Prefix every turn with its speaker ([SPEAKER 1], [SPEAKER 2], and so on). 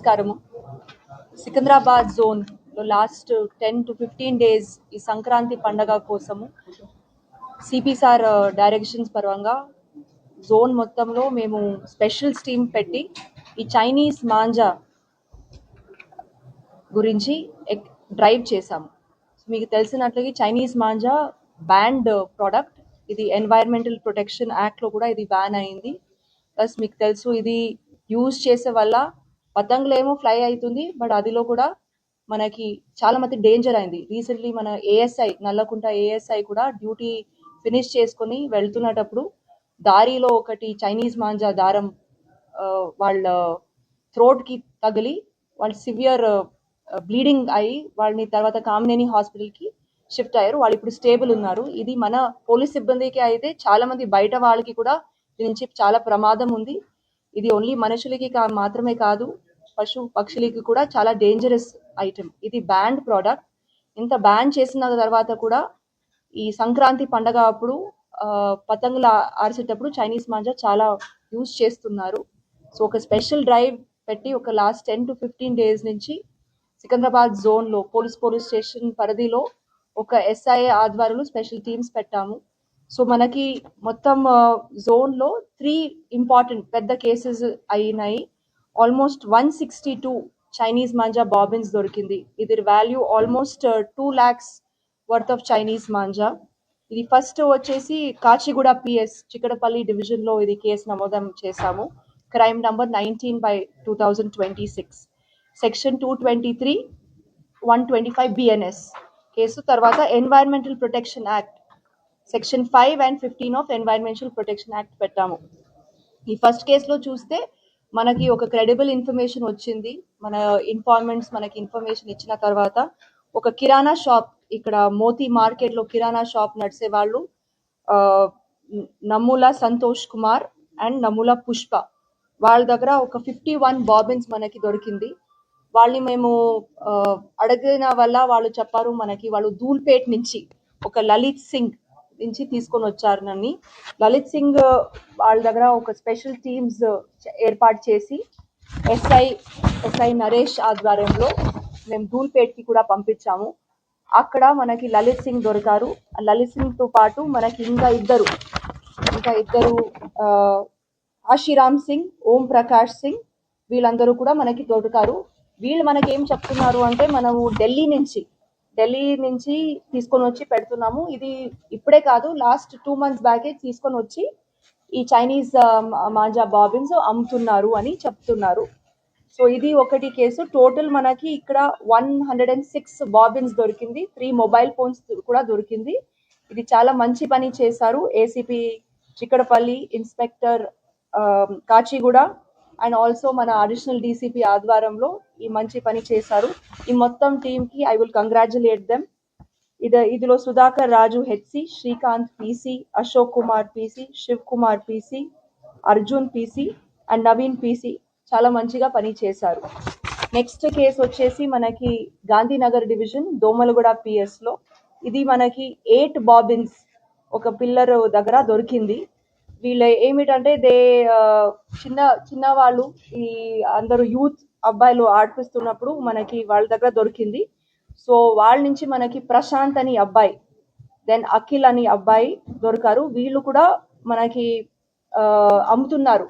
[SPEAKER 1] నమస్కారము. సికింద్రాబాద్ జోన్ లో last 10 to 15 days ఈ సంక్రాంతి పండగ కోసము సిపి సార్ డైరెక్షన్స్ పరంగా జోన్ మొత్తంలో మేము స్పెషల్ టీమ్ పెట్టి ఈ చైనీస్ మాంజా గురించి డ్రైవ్ చేశాము. మీకు తెలిసినట్లుగా చైనీస్ మాంజా బ్యాండ్ ప్రోడక్ట్. ఇది ఎన్వైరన్మెంటల్ ప్రొటెక్షన్ యాక్ట్ లో కూడా ఇది బ్యాన్ అయింది. ప్లస్ మీకు తెలుసు ఇది యూజ్ చేసే వల్ల పతంగులేమో ఫ్లై అవుతుంది, బట్ అదిలో కూడా మనకి చాలా మంది డేంజర్ అయింది. రీసెంట్లీ మన ఏఎస్ఐ నల్లకుంట ఏఎస్ఐ కూడా డ్యూటీ ఫినిష్ చేసుకొని వెళ్తున్నటప్పుడు దారిలో ఒకటి చైనీస్ మాంజా దారం వాళ్ళ థ్రోట్ కి తగిలి వాళ్ళు సివియర్ బ్లీడింగ్ అయ్యి వాళ్ళని తర్వాత కామినేని హాస్పిటల్ కి షిఫ్ట్ అయ్యారు. వాళ్ళు ఇప్పుడు స్టేబుల్ ఉన్నారు. ఇది మన పోలీస్ సిబ్బందికి అయితే చాలా మంది బయట వాళ్ళకి కూడా దీని నుంచి చాలా ప్రమాదం ఉంది. ఇది ఓన్లీ మనుషులకి మాత్రమే కాదు, పశు పక్షులకి కూడా చాలా డేంజరస్ ఐటమ్. ఇది బ్యాండ్ ప్రోడక్ట్. ఇంత బ్యాన్ చేసిన తర్వాత కూడా ఈ సంక్రాంతి పండగ అప్పుడు పతంగులు ఆర్చేటప్పుడు చైనీస్ మాంజా చాలా యూజ్ చేస్తున్నారు. సో ఒక స్పెషల్ డ్రైవ్ పెట్టి ఒక లాస్ట్ 10 to 15 డేస్ నుంచి సికింద్రాబాద్ జోన్ లో పోలీస్ స్టేషన్ పరిధిలో ఒక ఎస్ఐ ఆధ్వర్యంలో స్పెషల్ టీమ్స్ పెట్టాము. సో మనకి మొత్తం జోన్ లో 3 ఇంపార్టెంట్ పెద్ద కేసెస్ అయినాయి. ఆల్మోస్ట్ 162 చైనీస్ మాంజా బాబిన్స్ దొరికింది. ఇది value almost 2 lakhs worth of Chinese manja. ఇది ఫస్ట్ వచ్చేసి కాచిగూడ పిఎస్ చిక్కడపల్లి డివిజన్ లో ఇది కేసు నమోదం చేశాము. Crime number 19/2026 section 223 125 BNS case. తర్వాత environmental protection act section 5 and 15 of environmental protection act పెట్టాము. ఈ ఫస్ట్ కేసులో చూస్తే మనకి ఒక క్రెడిబుల్ ఇన్ఫర్మేషన్ వచ్చింది. మన ఇన్ఫార్మెంట్స్ మనకి ఇన్ఫర్మేషన్ ఇచ్చిన తర్వాత ఒక కిరాణా షాప్, ఇక్కడ మోతీ మార్కెట్ లో కిరాణా షాప్ నడిసే వాళ్ళు నమ్ముల సంతోష్ కుమార్ అండ్ నమ్ముల పుష్ప, వాళ్ళ దగ్గర ఒక 51 బాబిన్స్ మనకి దొరికింది. వాళ్ళని మేము అడిగిన వల్ల వాళ్ళు చెప్పారు మనకి వాళ్ళు ధూల్పేట్ నుంచి ఒక లలిత్ సింగ్ నుంచి తీసుకొని వచ్చారు. నన్ను లలిత్ సింగ్ వాళ్ళ దగ్గర ఒక స్పెషల్ టీమ్స్ ఏర్పాటు చేసి ఎస్ఐ నరేష్ ఆధ్వర్యంలో మేము ధూల్పేట్ కి కూడా పంపించాము. అక్కడ మనకి లలిత్ సింగ్ దొరికారు. లలిత్ సింగ్ తో పాటు మనకి ఇంకా ఇద్దరు ఆశీరామ్ సింగ్, ఓం ప్రకాష్ సింగ్, వీళ్ళందరూ కూడా మనకి దొరికారు. వీళ్ళు మనకి ఏం చెప్తున్నారు అంటే మనము ఢిల్లీ నుంచి తీసుకొని వచ్చి పెడుతున్నాము. ఇది ఇప్పుడే కాదు, లాస్ట్ 2 months బ్యాకే తీసుకొని వచ్చి ఈ చైనీస్ మాంజా బాబిన్స్ అమ్ముతున్నారు అని చెప్తున్నారు. సో ఇది ఒకటి కేసు. టోటల్ మనకి ఇక్కడ 106 బాబిన్స్ దొరికింది. 3 మొబైల్ ఫోన్స్ కూడా దొరికింది. ఇది చాలా మంచి పని చేశారు ACP Chikkadpally, inspector Kachiguda and also మన అడిషనల్ డీసీపీ ఆధ్వర్యంలో ఈ మంచి పని చేశారు. ఈ మొత్తం టీమ్ కి ఐ విల్ కంగ్రాచులేట్ దెమ్. ఇదిలో Sudhakar Raju HC, Srikanth PC, Ashok Kumar PC, Shiv Kumar PC, Arjun PC and Naveen PC చాలా మంచిగా పని చేశారు. నెక్స్ట్ కేసు వచ్చేసి మనకి గాంధీనగర్ డివిజన్ దోమలగూడ పిఎస్ లో ఇది మనకి 8 బాబిన్స్ ఒక పిల్లర్ దగ్గర దొరికింది. వీళ్ళ ఏమిటంటే చిన్న వాళ్ళు ఈ అందరూ యూత్ అబ్బాయిలు ఆడిపిస్తున్నప్పుడు మనకి వాళ్ళ దగ్గర దొరికింది. సో వాళ్ళ నుంచి మనకి ప్రశాంత్ అని అబ్బాయి, దెన్ అఖిల్ అని అబ్బాయి దొరికారు. వీళ్ళు కూడా మనకి అమ్ముతున్నారు